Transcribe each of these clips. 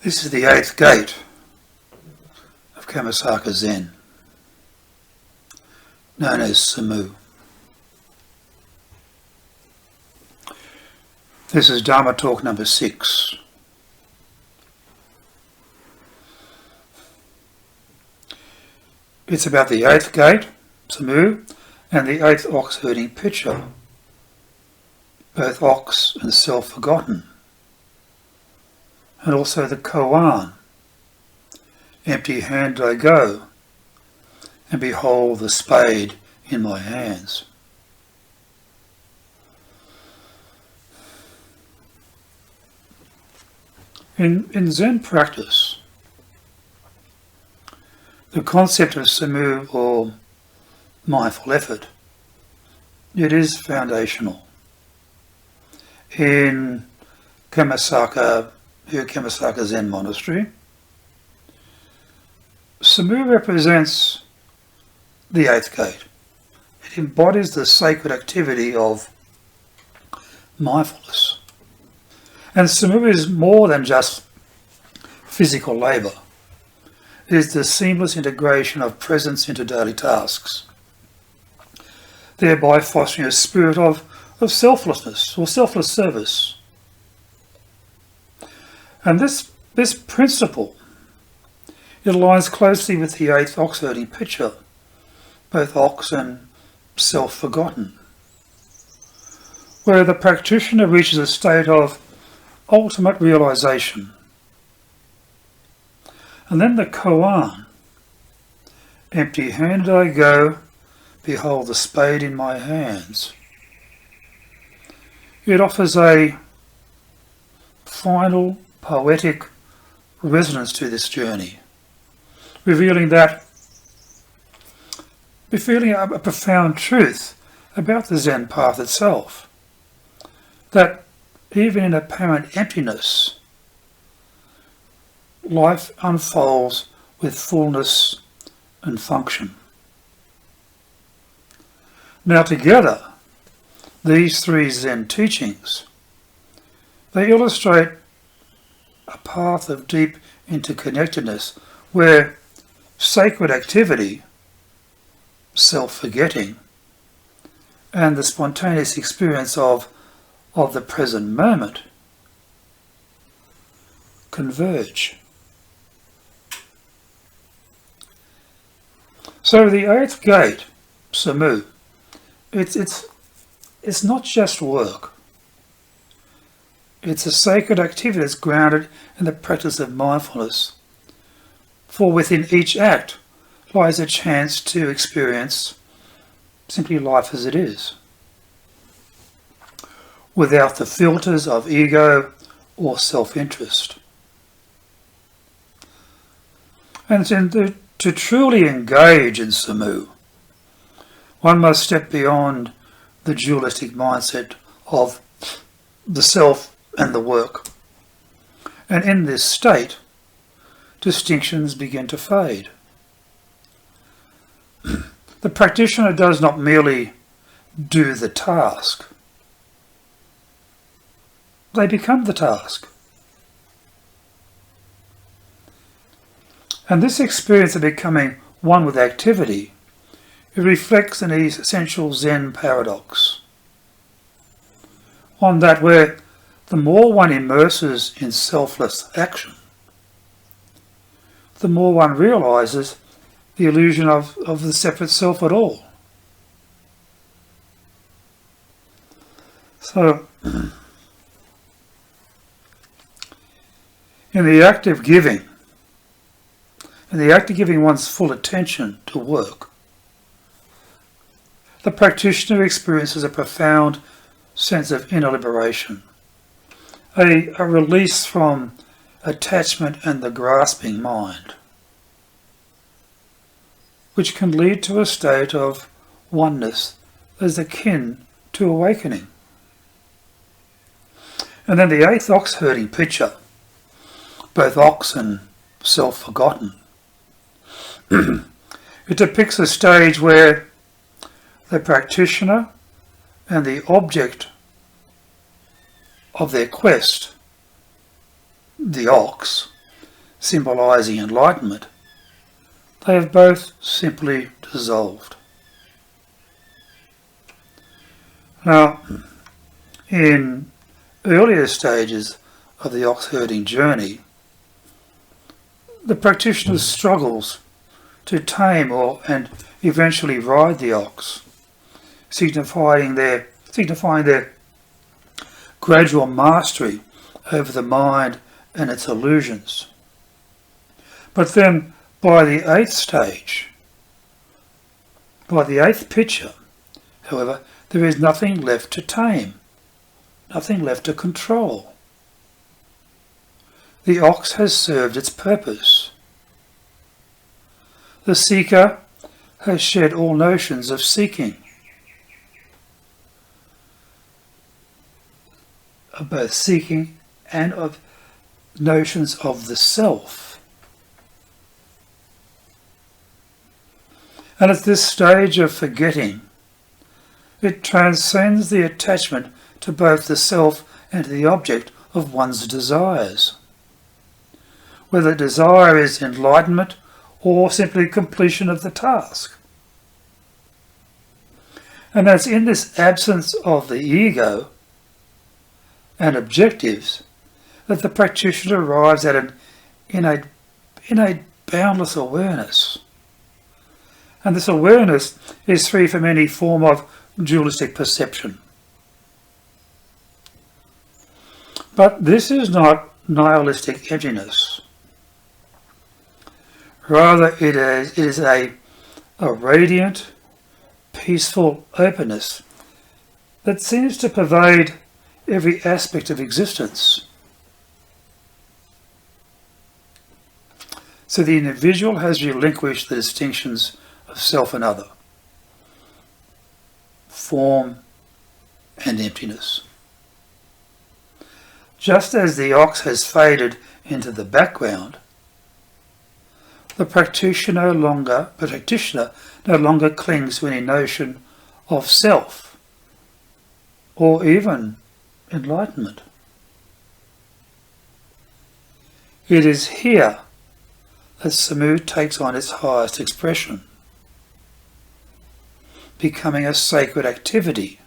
This is the eighth gate of Kammasaka Zen, known as Samu. This is Dharma talk number 6. It's about the eighth gate, Samu, and the eighth ox-herding picture, both ox and self-forgotten, and also the koan, empty-handed I go, and behold the spade in my hands. In Zen practice, the concept of Samu, or mindful effort, it is foundational. In Kammasaka Zen Monastery, Samu represents the eighth gate. It embodies the sacred activity of mindfulness. And Samu is more than just physical labour. It is the seamless integration of presence into daily tasks, thereby fostering a spirit of selflessness or selfless service. And this principle, it aligns closely with the eighth ox-herding picture, both ox and self-forgotten, where the practitioner reaches a state of ultimate realization. And then the koan, empty-handed I go, behold the spade in my hands. It offers a final poetic resonance to this journey, revealing a profound truth about the Zen path itself, that even in apparent emptiness, life unfolds with fullness and function. Now together, these three Zen teachings, they illustrate a path of deep interconnectedness where sacred activity, self-forgetting, and the spontaneous experience of the present moment converge. So the eighth gate, Samu, it's not just work. It's a sacred activity that's grounded in the practice of mindfulness. For within each act lies a chance to experience simply life as it is, without the filters of ego or self-interest. And to truly engage in Samu, one must step beyond the dualistic mindset of the self and the work. And in this state, distinctions begin to fade. The practitioner does not merely do the task. They become the task. And this experience of becoming one with activity, it reflects an essential Zen paradox. On that where the more one immerses in selfless action, the more one realizes the illusion of the separate self at all. So, in the act of giving one's full attention to work, the practitioner experiences a profound sense of inner liberation, a release from attachment and the grasping mind, which can lead to a state of oneness as akin to awakening. And then the eighth ox-herding picture, both ox and self-forgotten, it depicts a stage where the practitioner and the object of their quest, the ox, symbolising enlightenment, they have both simply dissolved. Now, in earlier stages of the ox herding journey, the practitioner struggles to tame and eventually ride the ox, signifying their gradual mastery over the mind and its illusions. But then by the eighth stage, by the eighth picture, however, there is nothing left to tame, nothing left to control. The ox has served its purpose. The seeker has shed all notions of seeking, of both seeking and of notions of the self. And at this stage of forgetting, it transcends the attachment to both the self and to the object of one's desires, whether desire is enlightenment or simply completion of the task. And it's in this absence of the ego and objectives that the practitioner arrives at an innate boundless awareness. And this awareness is free from any form of dualistic perception. But this is not nihilistic emptiness. Rather, it is a radiant, peaceful openness that seems to pervade every aspect of existence. So the individual has relinquished the distinctions of self and other, form and emptiness. Just as the ox has faded into the background, the practitioner no longer clings to any notion of self or even enlightenment. It is here that Samu takes on its highest expression, becoming a sacred activity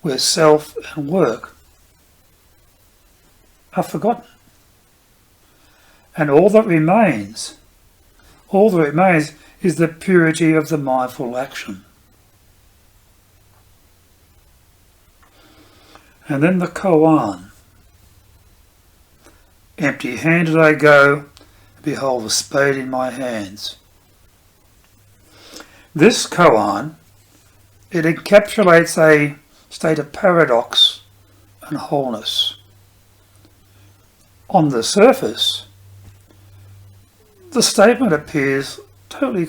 where self and work are forgotten. And all that remains is the purity of the mindful action. And then the koan. Empty-handed I go, behold the spade in my hands. This koan, it encapsulates a state of paradox and wholeness. On the surface, the statement appears totally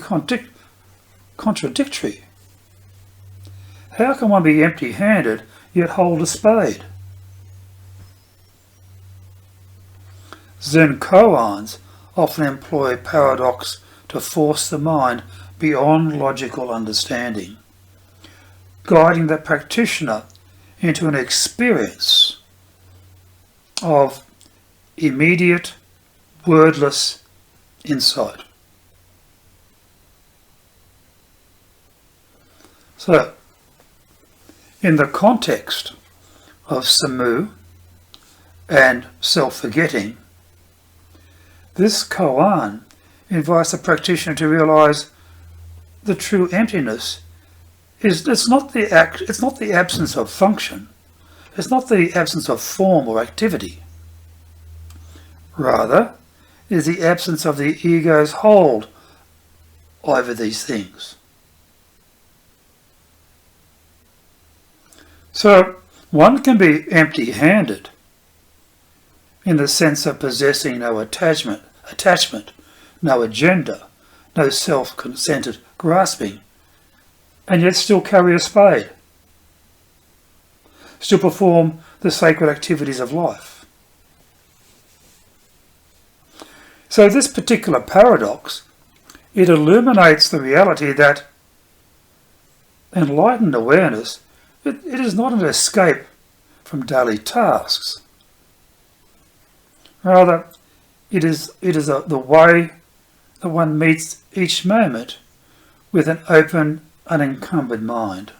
contradictory. How can one be empty-handed yet hold a spade? Zen koans often employ paradox to force the mind beyond logical understanding, guiding the practitioner into an experience of immediate, wordless insight. So, in the context of Samu and self-forgetting, this koan invites the practitioner to realise the true emptiness it's not the absence of function, it's not the absence of form or activity. Rather, it is the absence of the ego's hold over these things. So, one can be empty-handed in the sense of possessing no attachment, no agenda, no self-centered grasping, and yet still carry a spade, still perform the sacred activities of life. So this particular paradox, it illuminates the reality that enlightened awareness, it is not an escape from daily tasks. Rather, the way that one meets each moment with an open, unencumbered mind.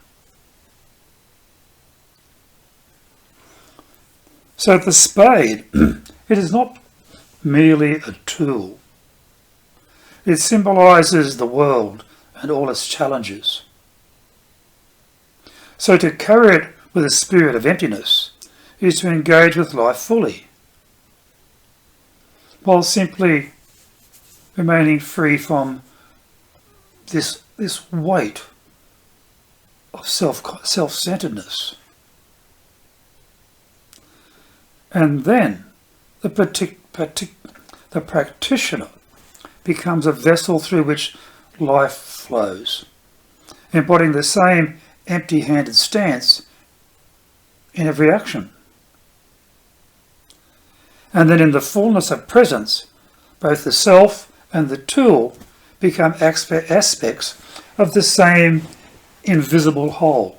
So the spade, it is not merely a tool. It symbolises the world and all its challenges. So to carry it with a spirit of emptiness is to engage with life fully, while simply remaining free from this weight of self-centeredness. And then the practitioner becomes a vessel through which life flows, embodying the same empty-handed stance in every action. And then in the fullness of presence, both the self and the tool become aspects of the same invisible whole.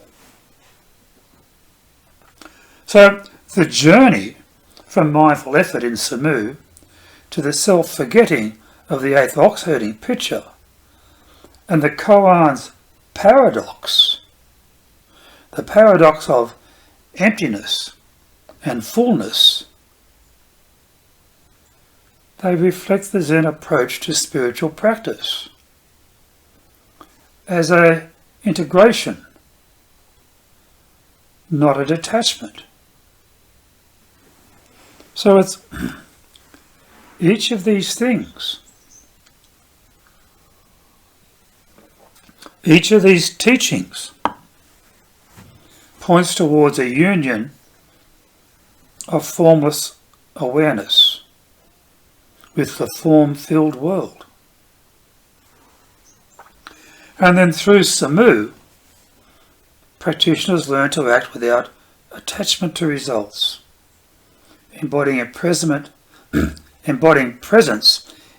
So the journey from mindful effort in Samu to the self-forgetting of the eighth ox-herding picture and the koan's paradox, the paradox of emptiness and fullness, they reflect the Zen approach to spiritual practice as an integration, not a detachment. So it's each of these things, each of these teachings points towards a union of formless awareness with the form-filled world. And then through Samu, practitioners learn to act without attachment to results, embodying presence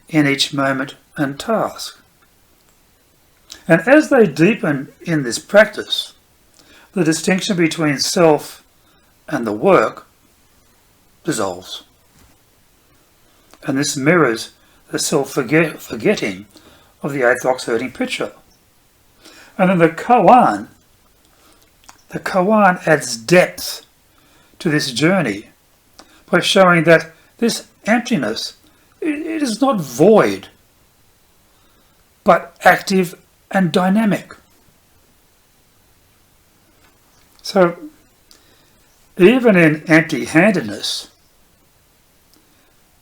in each moment and task. And as they deepen in this practice, the distinction between self and the work dissolves. And this mirrors the self-forgetting of the eighth ox-herding picture. And then the koan adds depth to this journey by showing that this emptiness, it is not void, but active and dynamic. So, even in empty-handedness,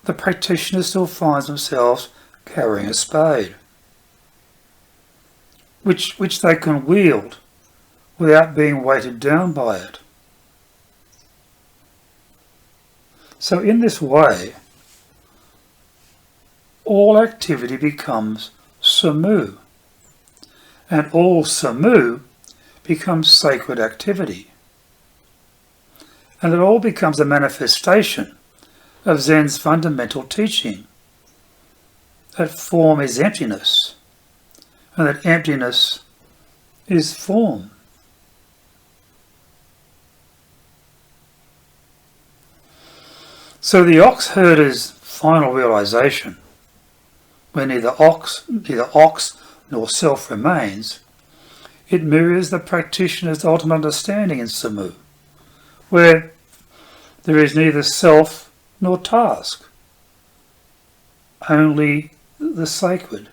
the practitioner still finds themselves carrying a spade, which they can wield without being weighted down by it. So in this way, all activity becomes Samu, and all Samu becomes sacred activity. And it all becomes a manifestation of Zen's fundamental teaching, that form is emptiness, and that emptiness is form. So the ox herder's final realization, where neither ox nor self remains, it mirrors the practitioner's ultimate understanding in Samu, where there is neither self nor task, only the sacred,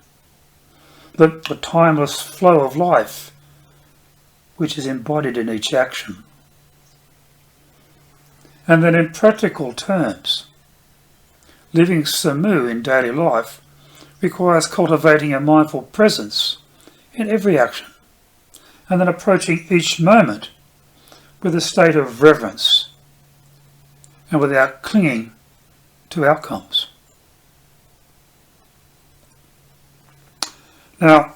the timeless flow of life which is embodied in each action. And then in practical terms, living Samu in daily life requires cultivating a mindful presence in every action, and then approaching each moment with a state of reverence and without clinging to outcomes. Now,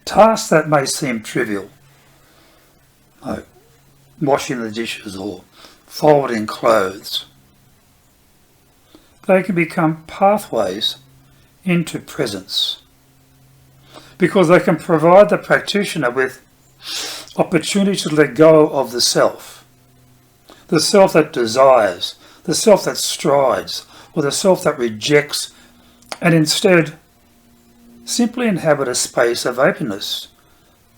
tasks that may seem trivial, like washing the dishes or folding clothes, they can become pathways into presence, because they can provide the practitioner with opportunity to let go of the self that desires, the self that strives, or the self that rejects and instead simply inhabit a space of openness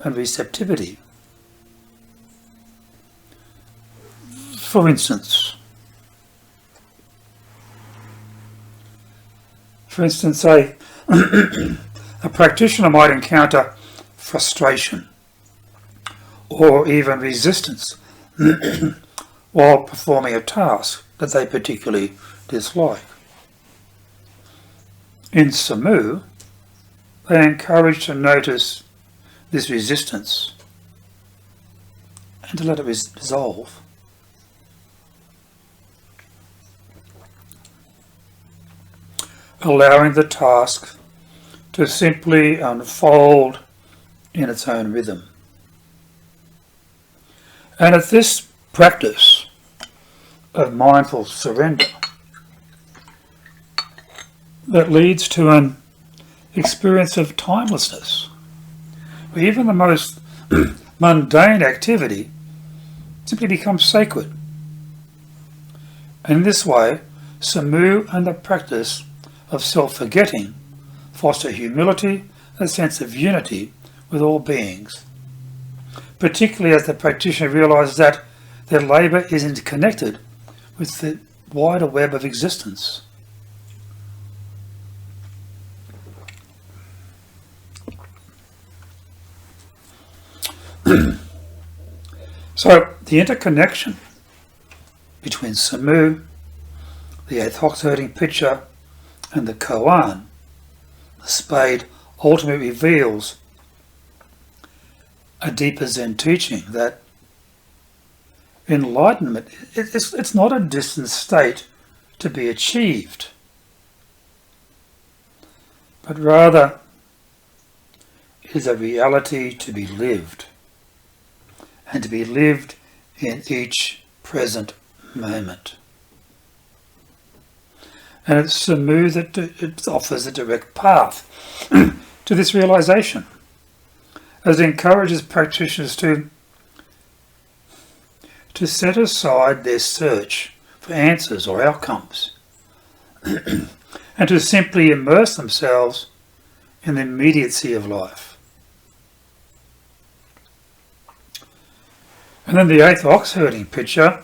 and receptivity. For instance, a practitioner might encounter frustration or even resistance while performing a task that they particularly dislike. In Samu, they are encouraged to notice this resistance and to let it dissolve. Allowing the task to simply unfold in its own rhythm. And it's this practice of mindful surrender that leads to an experience of timelessness, where even the most mundane activity simply becomes sacred. And in this way, Samu and the practice of self-forgetting foster humility and a sense of unity with all beings, particularly as the practitioner realises that their labour is interconnected with the wider web of existence. So the interconnection between Samu, the eighth ox-herding pitcher, and the koan, the spade, ultimately reveals a deeper Zen teaching that enlightenment, it's not a distant state to be achieved, but rather it is a reality to be lived, and to be lived in each present moment. And it's Samu that it offers a direct path to this realization, as it encourages practitioners to set aside their search for answers or outcomes and to simply immerse themselves in the immediacy of life. And then the eighth ox-herding picture,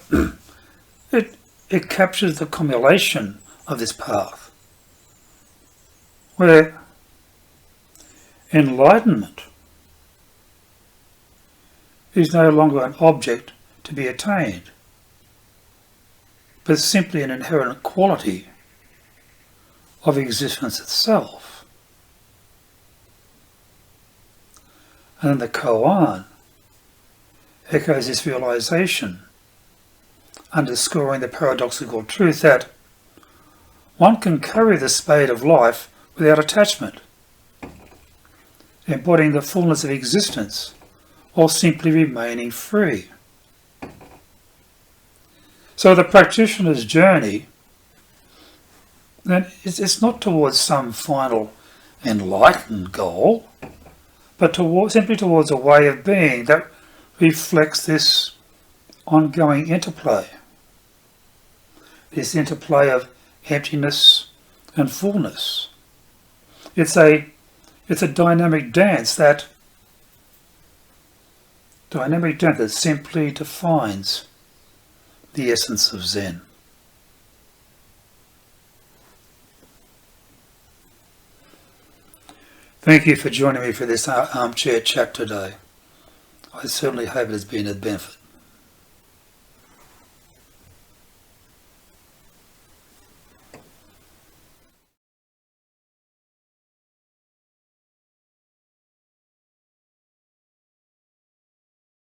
it captures the cumulation of this path, where enlightenment is no longer an object to be attained, but simply an inherent quality of existence itself. And then the koan echoes this realization, underscoring the paradoxical truth that one can carry the spade of life without attachment, embodying the fullness of existence while simply remaining free. So the practitioner's journey, then, it's not towards some final enlightened goal, but simply towards a way of being that reflects this ongoing interplay, this interplay of emptiness and fullness. It's a dynamic dance that simply defines the essence of Zen. Thank you for joining me for this armchair chat today. I certainly hope it has been of benefit.